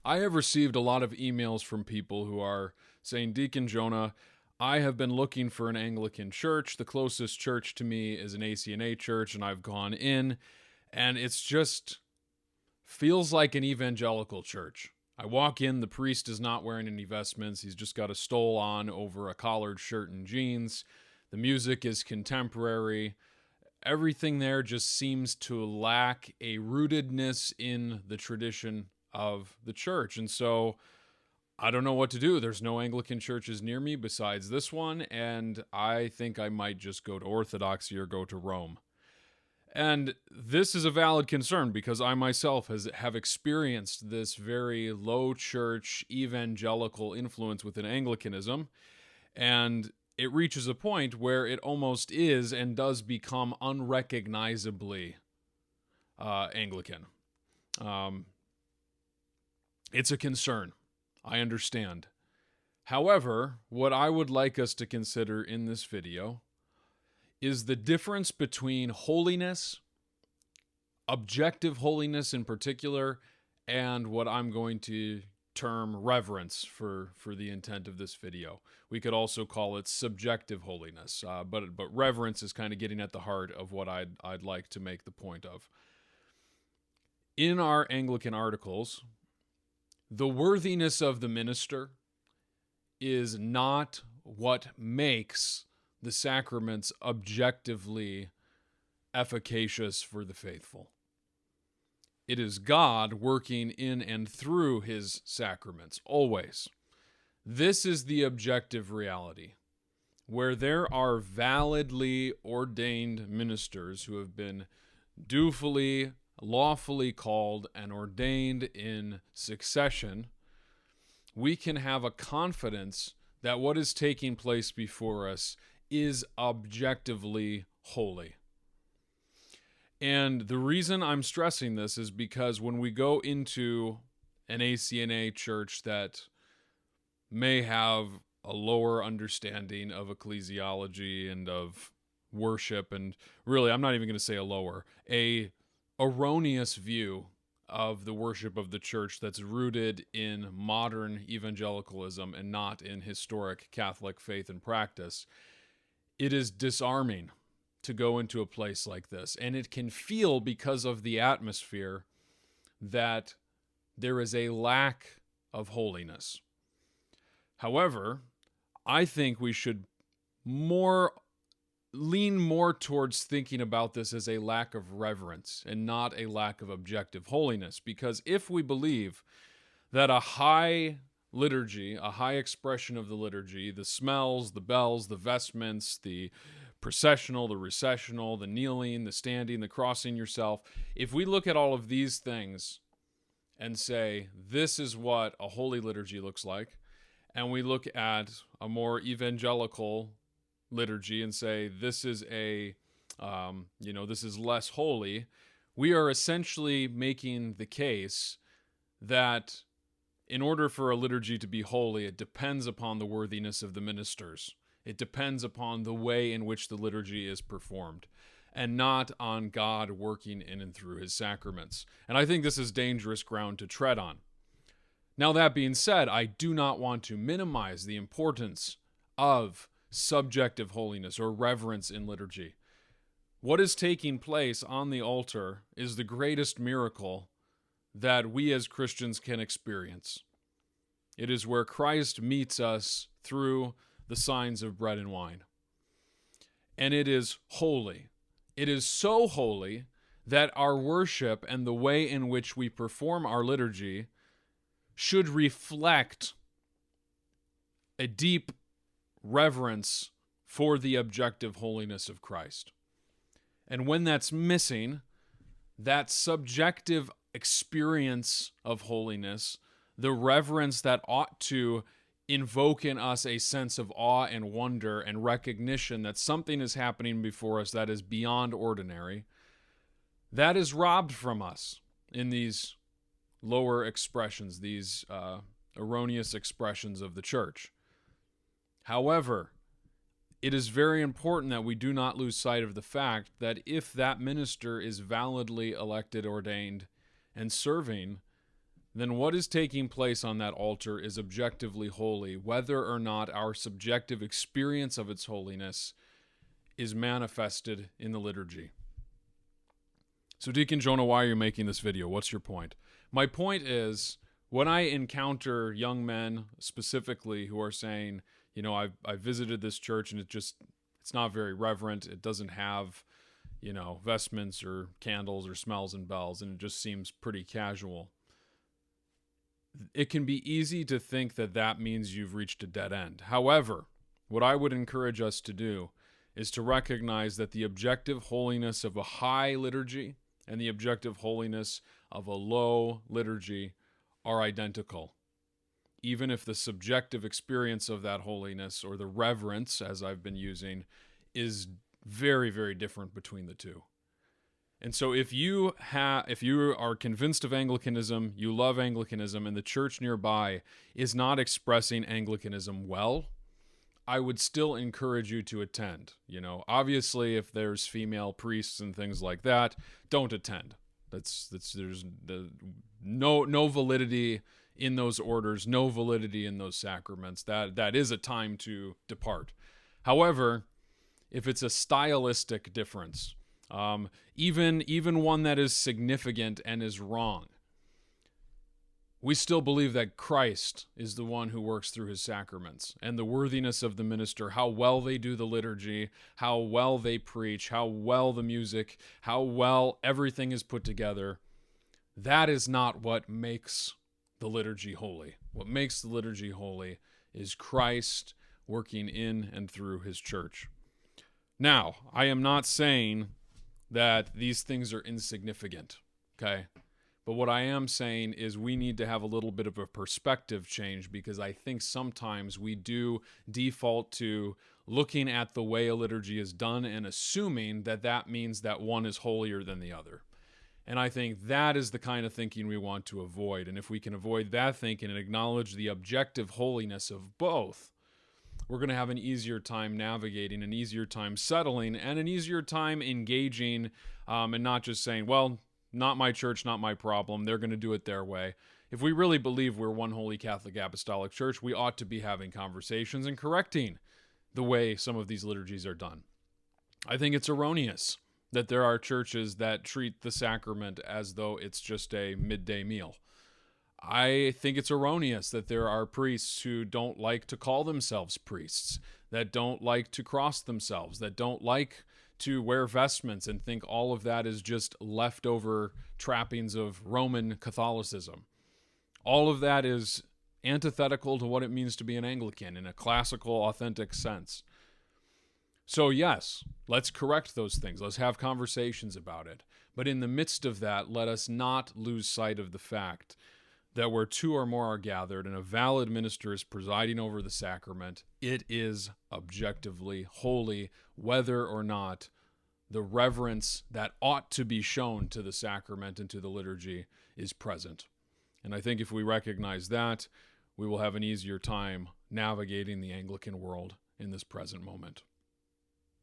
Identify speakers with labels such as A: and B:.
A: I have received a lot of emails from people who are saying, Deacon Jonah, I have been looking for an Anglican church. The closest church to me is an ACNA church, and I've gone in, and it's just feels like an evangelical church. I walk in, the priest is not wearing any vestments. He's just got a stole on over a collared shirt and jeans. The music is contemporary. Everything there just seems to lack a rootedness in the tradition of the church. And so I don't know what to do. There's no Anglican churches near me besides this one, and I think I might just go to Orthodoxy or go to Rome. And this is a valid concern because I myself have experienced this very low church evangelical influence within Anglicanism, and it reaches a point where it almost is and does become unrecognizably Anglican. It's a concern. I understand. However, what I would like us to consider in this video is the difference between holiness, objective holiness in particular, and what I'm going to term reverence for the intent of this video. We could also call it subjective holiness, but reverence is kind of getting at the heart of what I'd like to make the point of. In our Anglican articles, the worthiness of the minister is not what makes the sacraments objectively efficacious for the faithful. It is God working in and through his sacraments, always. This is the objective reality, where there are validly ordained ministers who have been dutifully, lawfully called and ordained in succession. We can have a confidence that what is taking place before us is objectively holy. And the reason I'm stressing this is because when we go into an ACNA church that may have a lower understanding of ecclesiology and of worship, and really, I'm not even going to say a erroneous view of the worship of the church that's rooted in modern evangelicalism and not in historic Catholic faith and practice, it is disarming to go into a place like this. And it can feel, because of the atmosphere, that there is a lack of holiness. However, I think we should lean more towards thinking about this as a lack of reverence and not a lack of objective holiness. Because if we believe that a high liturgy, a high expression of the liturgy, the smells, the bells, the vestments, the processional, the recessional, the kneeling, the standing, the crossing yourself, if we look at all of these things and say, this is what a holy liturgy looks like, and we look at a more evangelical liturgy and say, this is this is less holy, we are essentially making the case that in order for a liturgy to be holy, it depends upon the worthiness of the ministers. It depends upon the way in which the liturgy is performed, and not on God working in and through his sacraments. And I think this is dangerous ground to tread on. Now, that being said, I do not want to minimize the importance of subjective holiness or reverence in liturgy. What is taking place on the altar is the greatest miracle that we as Christians can experience. It is where Christ meets us through the signs of bread and wine. And it is holy. It is so holy that our worship and the way in which we perform our liturgy should reflect a deep reverence for the objective holiness of Christ. And when that's missing, that subjective experience of holiness, the reverence that ought to invoke in us a sense of awe and wonder and recognition that something is happening before us that is beyond ordinary, that is robbed from us in these lower expressions, these erroneous expressions of the church. However, it is very important that we do not lose sight of the fact that if that minister is validly elected, ordained, and serving, then what is taking place on that altar is objectively holy, whether or not our subjective experience of its holiness is manifested in the liturgy. So Deacon Jonah, why are you making this video? What's your point? My point is, when I encounter young men specifically who are saying, I visited this church and it's not very reverent. It doesn't have, vestments or candles or smells and bells, and it just seems pretty casual. It can be easy to think that that means you've reached a dead end. However, what I would encourage us to do is to recognize that the objective holiness of a high liturgy and the objective holiness of a low liturgy are identical, even if the subjective experience of that holiness, or the reverence, as I've been using, is very, very different between the two. And so if you are convinced of Anglicanism, you love Anglicanism, and the church nearby is not expressing Anglicanism well, I would still encourage you to attend. Obviously, if there's female priests and things like that, don't attend. There's no validity in those orders, no validity in those sacraments. That is a time to depart. However, if it's a stylistic difference, even one that is significant and is wrong, we still believe that Christ is the one who works through his sacraments, and the worthiness of the minister, how well they do the liturgy, how well they preach, how well the music, how well everything is put together, that is not what makes the liturgy holy. What makes the liturgy holy is Christ working in and through his church. Now, I am not saying that these things are insignificant, okay? But what I am saying is we need to have a little bit of a perspective change, because I think sometimes we do default to looking at the way a liturgy is done and assuming that that means that one is holier than the other. And I think that is the kind of thinking we want to avoid. And if we can avoid that thinking and acknowledge the objective holiness of both, we're going to have an easier time navigating, an easier time settling, and an easier time engaging, and not just saying, well, not my church, not my problem. They're going to do it their way. If we really believe we're one holy Catholic Apostolic Church, we ought to be having conversations and correcting the way some of these liturgies are done. I think it's erroneous that there are churches that treat the sacrament as though it's just a midday meal. I think it's erroneous that there are priests who don't like to call themselves priests, that don't like to cross themselves, that don't like to wear vestments, and think all of that is just leftover trappings of Roman Catholicism. All of that is antithetical to what it means to be an Anglican in a classical, authentic sense. So yes, let's correct those things. Let's have conversations about it. But in the midst of that, let us not lose sight of the fact that where two or more are gathered and a valid minister is presiding over the sacrament, it is objectively holy, whether or not the reverence that ought to be shown to the sacrament and to the liturgy is present. And I think if we recognize that, we will have an easier time navigating the Anglican world in this present moment.